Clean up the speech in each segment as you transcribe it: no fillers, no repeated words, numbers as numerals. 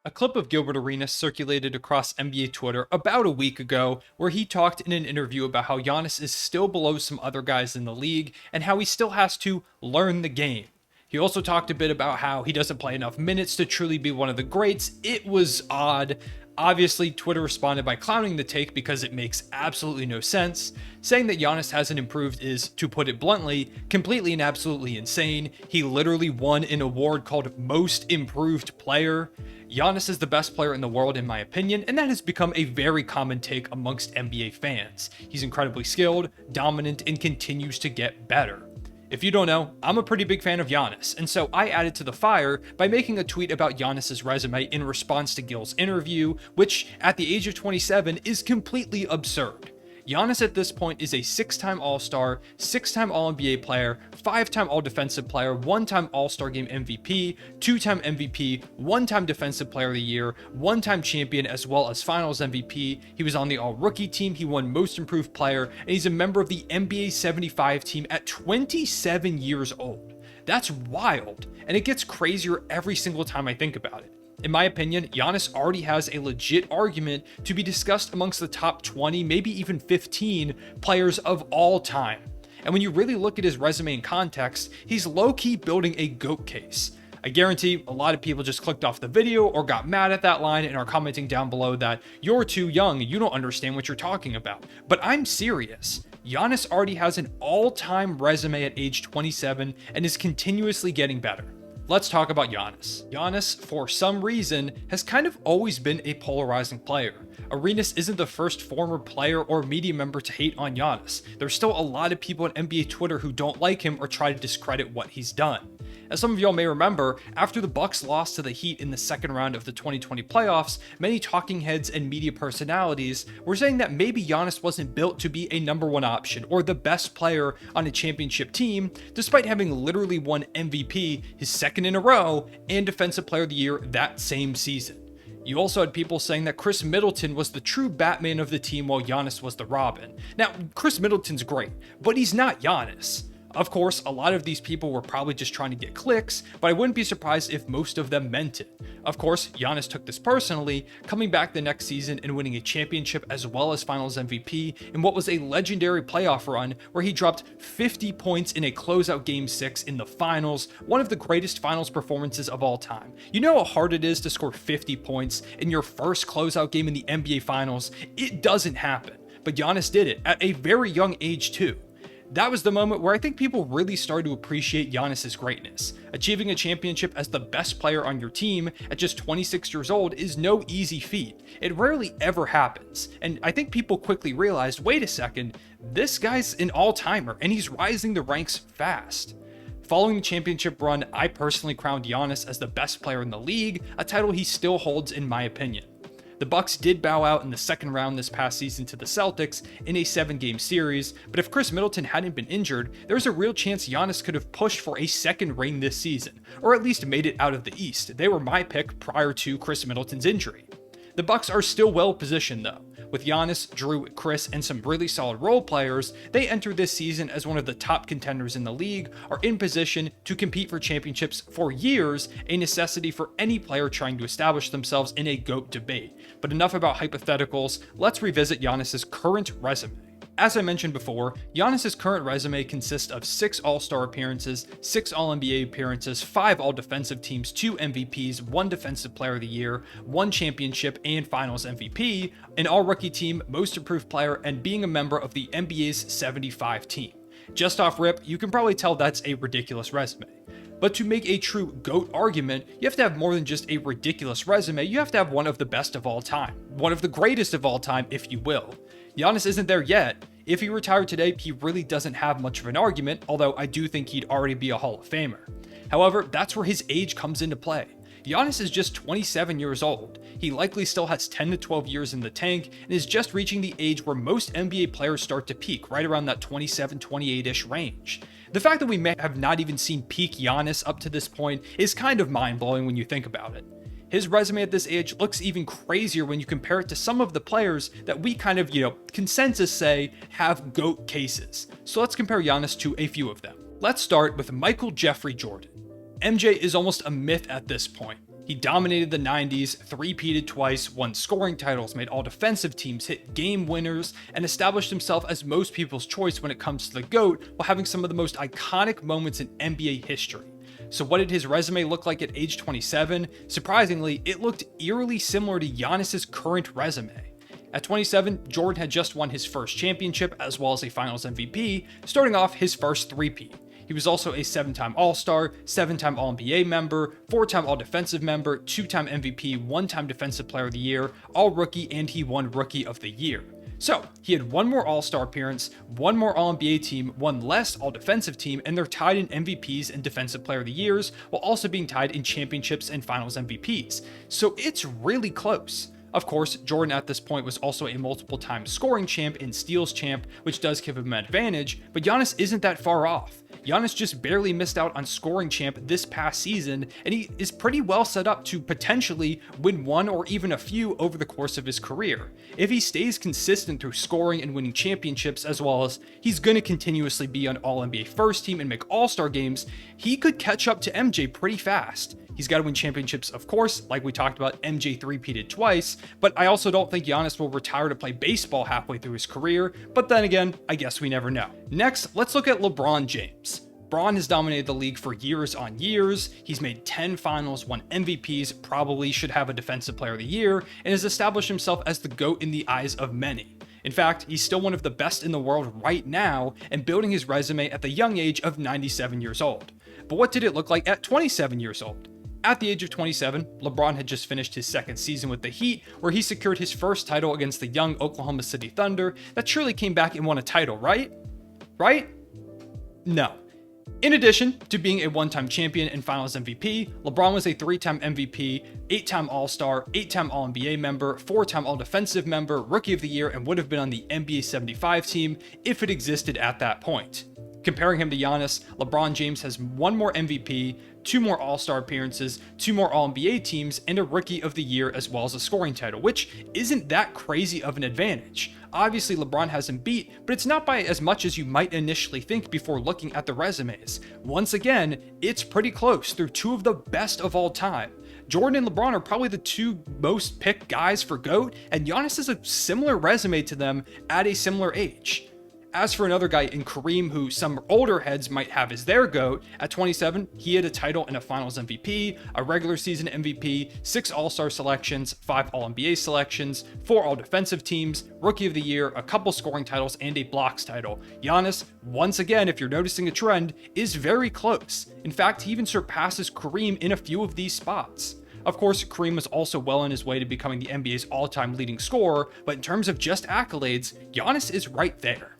A clip of Gilbert Arenas circulated across NBA Twitter about a week ago, where he talked in an interview about how Giannis is still below some other guys in the league and how he still has to learn the game. He also talked a bit about how he doesn't play enough minutes to truly be one of the greats. It was odd. Obviously, Twitter responded by clowning the take because it makes absolutely no sense. Saying that Giannis hasn't improved is, to put it bluntly, completely and absolutely insane. He literally won an award called Most Improved Player. Giannis is the best player in the world in my opinion, and that has become a very common take amongst NBA fans. He's incredibly skilled, dominant, and continues to get better. If you don't know, I'm a pretty big fan of Giannis, and so I added to the fire by making a tweet about Giannis's resume in response to Gil's interview, which, at the age of 27, is completely absurd. Giannis at this point is a 6-time All-Star, 6-time All-NBA player, 5-time All-Defensive Player, 1-time All-Star Game MVP, 2-time MVP, 1-time Defensive Player of the Year, 1-time champion, as well as Finals MVP. He was on the All-Rookie team, he won Most Improved Player, and he's a member of the NBA 75 team at 27 years old. That's wild, and it gets crazier every single time I think about it. In my opinion, Giannis already has a legit argument to be discussed amongst the top 20, maybe even 15 players of all time. And when you really look at his resume in context, he's low-key building a GOAT case. I guarantee a lot of people just clicked off the video or got mad at that line and are commenting down below that you're too young, you don't understand what you're talking about. But I'm serious. Giannis already has an all-time resume at age 27 and is continuously getting better. Let's talk about Giannis. Giannis, for some reason, has kind of always been a polarizing player. Arenas isn't the first former player or media member to hate on Giannis. There's still a lot of people on NBA Twitter who don't like him or try to discredit what he's done. As some of y'all may remember, after the Bucks lost to the Heat in the second round of the 2020 playoffs, many talking heads and media personalities were saying that maybe Giannis wasn't built to be a number one option or the best player on a championship team, despite having literally won MVP, his second in a row, and Defensive Player of the Year that same season. You also had people saying that Chris Middleton was the true Batman of the team while Giannis was the Robin. Now, Chris Middleton's great, but he's not Giannis. Of course, a lot of these people were probably just trying to get clicks, but I wouldn't be surprised if most of them meant it. Of course, Giannis took this personally, coming back the next season and winning a championship as well as Finals MVP in what was a legendary playoff run where he dropped 50 points in a closeout Game 6 in the Finals, one of the greatest Finals performances of all time. You know how hard it is to score 50 points in your first closeout game in the NBA Finals? It doesn't happen, but Giannis did it at a very young age too. That was the moment where I think people really started to appreciate Giannis's greatness. Achieving a championship as the best player on your team at just 26 years old is no easy feat. It rarely ever happens, and I think people quickly realized, wait a second, this guy's an all-timer and he's rising the ranks fast. Following the championship run, I personally crowned Giannis as the best player in the league, a title he still holds in my opinion. The Bucks did bow out in the second round this past season to the Celtics in a 7-game series, but if Chris Middleton hadn't been injured, there's a real chance Giannis could have pushed for a second ring this season, or at least made it out of the East. They were my pick prior to Chris Middleton's injury. The Bucks are still well positioned though. With Giannis, Drew, Chris, and some really solid role players, they enter this season as one of the top contenders in the league, are in position to compete for championships for years, a necessity for any player trying to establish themselves in a GOAT debate. But enough about hypotheticals, let's revisit Giannis's current resume. As I mentioned before, Giannis's current resume consists of 6 All-Star appearances, 6 All-NBA appearances, 5 All-Defensive Teams, 2 MVPs, 1 Defensive Player of the Year, 1 championship and Finals MVP, an All-Rookie team, Most Improved Player, and being a member of the NBA's 75 team. Just off rip, you can probably tell that's a ridiculous resume. But to make a true GOAT argument, you have to have more than just a ridiculous resume, you have to have one of the best of all time. One of the greatest of all time, if you will. Giannis isn't there yet. If he retired today, he really doesn't have much of an argument, although I do think he'd already be a Hall of Famer. However, that's where his age comes into play. Giannis is just 27 years old. He likely still has 10 to 12 years in the tank and is just reaching the age where most NBA players start to peak, right around that 27, 28-ish range. The fact that we may have not even seen peak Giannis up to this point is kind of mind-blowing when you think about it. His resume at this age looks even crazier when you compare it to some of the players that we kind of, consensus say have GOAT cases. So let's compare Giannis to a few of them. Let's start with Michael Jeffrey Jordan. MJ is almost a myth at this point. He dominated the 90s, three-peated twice, won scoring titles, made all defensive teams hit game winners, and established himself as most people's choice when it comes to the GOAT while having some of the most iconic moments in NBA history. So what did his resume look like at age 27? Surprisingly, it looked eerily similar to Giannis's current resume. At 27, Jordan had just won his first championship as well as a Finals MVP, starting off his first three-peat. He was also a 7-time All-Star, 7-time All-NBA member, 4-time All-Defensive member, 2-time MVP, 1-time Defensive Player of the Year, All-Rookie, and he won Rookie of the Year. So, he had one more All-Star appearance, one more All-NBA team, one less All-Defensive team, and they're tied in MVPs and Defensive Player of the Years, while also being tied in championships and Finals MVPs. So it's really close. Of course, Jordan at this point was also a multiple-time scoring champ and steals champ, which does give him an advantage, but Giannis isn't that far off. Giannis just barely missed out on scoring champ this past season, and he is pretty well set up to potentially win one or even a few over the course of his career. If he stays consistent through scoring and winning championships, as well as he's going to continuously be on All-NBA first team and make All-Star games, he could catch up to MJ pretty fast. He's got to win championships, of course, like we talked about, MJ three-peated twice, but I also don't think Giannis will retire to play baseball halfway through his career, but then again, I guess we never know. Next, let's look at LeBron James. Bron has dominated the league for years on years. He's made 10 finals, won MVPs, probably should have a Defensive Player of the Year, and has established himself as the GOAT in the eyes of many. In fact, he's still one of the best in the world right now and building his resume at the young age of 97 years old. But what did it look like at 27 years old? At the age of 27, LeBron had just finished his second season with the Heat, where he secured his first title against the young Oklahoma City Thunder that surely came back and won a title, right? Right? No. In addition to being a one-time champion and Finals MVP, LeBron was a 3-time MVP, 8-time All-Star, 8-time All-NBA member, 4-time All-Defensive member, Rookie of the Year, and would have been on the NBA 75 team if it existed at that point. Comparing him to Giannis, LeBron James has one more MVP, 2 more All-Star appearances, 2 more All-NBA teams, and a Rookie of the Year as well as a scoring title, which isn't that crazy of an advantage. Obviously, LeBron has him beat, but it's not by as much as you might initially think before looking at the resumes. Once again, it's pretty close through 2 of the best of all time. Jordan and LeBron are probably the 2 most picked guys for GOAT, and Giannis has a similar resume to them at a similar age. As for another guy in Kareem, who some older heads might have as their GOAT, at 27, he had a title and a Finals MVP, a regular season MVP, 6 All-Star selections, 5 All-NBA selections, 4 All-Defensive teams, Rookie of the Year, a couple scoring titles, and a blocks title. Giannis, once again, if you're noticing a trend, is very close. In fact, he even surpasses Kareem in a few of these spots. Of course, Kareem was also well on his way to becoming the NBA's all-time leading scorer, but in terms of just accolades, Giannis is right there.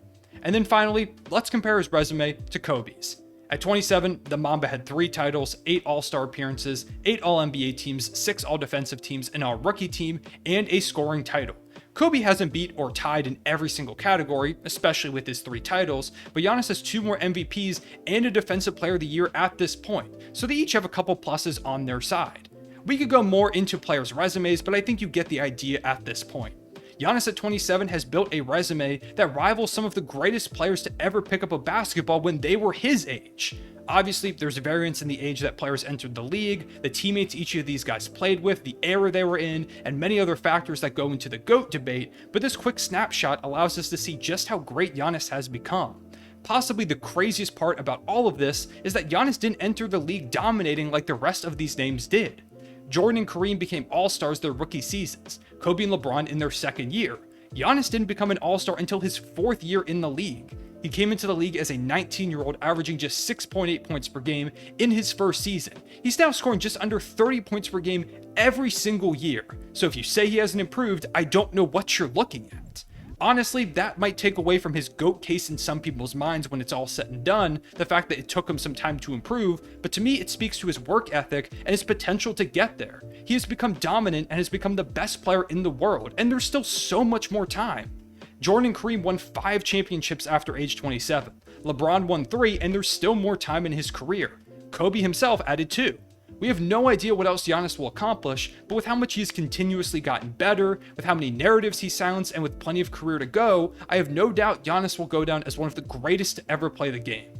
And then finally, let's compare his resume to Kobe's. At 27, the Mamba had 3 titles, 8 All-Star appearances, 8 All-NBA teams, 6 All-Defensive teams, an All-Rookie team, and a scoring title. Kobe hasn't beat or tied in every single category, especially with his 3 titles, but Giannis has 2 more MVPs and a Defensive Player of the Year at this point, so they each have a couple pluses on their side. We could go more into players' resumes, but I think you get the idea at this point. Giannis at 27 has built a resume that rivals some of the greatest players to ever pick up a basketball when they were his age. Obviously, there's a variance in the age that players entered the league, the teammates each of these guys played with, the era they were in, and many other factors that go into the GOAT debate, but this quick snapshot allows us to see just how great Giannis has become. Possibly the craziest part about all of this is that Giannis didn't enter the league dominating like the rest of these names did. Jordan and Kareem became All-Stars their rookie seasons, Kobe and LeBron in their second year. Giannis didn't become an All-Star until his 4th year in the league. He came into the league as a 19-year-old, averaging just 6.8 points per game in his first season. He's now scoring just under 30 points per game every single year. So if you say he hasn't improved, I don't know what you're looking at. Honestly, that might take away from his GOAT case in some people's minds when it's all said and done, the fact that it took him some time to improve, but to me it speaks to his work ethic and his potential to get there. He has become dominant and has become the best player in the world, and there's still so much more time. Jordan and Kareem won 5 championships after age 27. LeBron won 3, and there's still more time in his career. Kobe himself added 2. We have no idea what else Giannis will accomplish, but with how much he's continuously gotten better, with how many narratives he silenced, and with plenty of career to go, I have no doubt Giannis will go down as one of the greatest to ever play the game.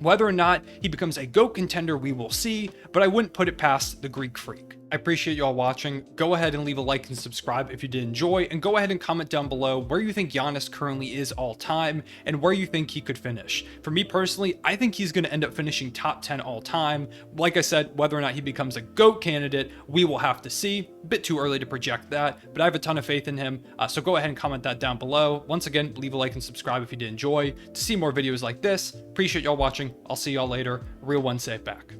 Whether or not he becomes a GOAT contender, we will see, but I wouldn't put it past the Greek Freak. I appreciate you all watching. Go ahead and leave a like and subscribe if you did enjoy, and go ahead and comment down below where you think Giannis currently is all time and where you think he could finish. For me personally, I think he's going to end up finishing top 10 all time. Like I said, whether or not he becomes a GOAT candidate, we will have to see. A bit too early to project that, but I have a ton of faith in him. So go ahead and comment that down below. Once again, leave a like and subscribe if you did enjoy to see more videos like this. Appreciate y'all watching. I'll see y'all later. Real one safe back.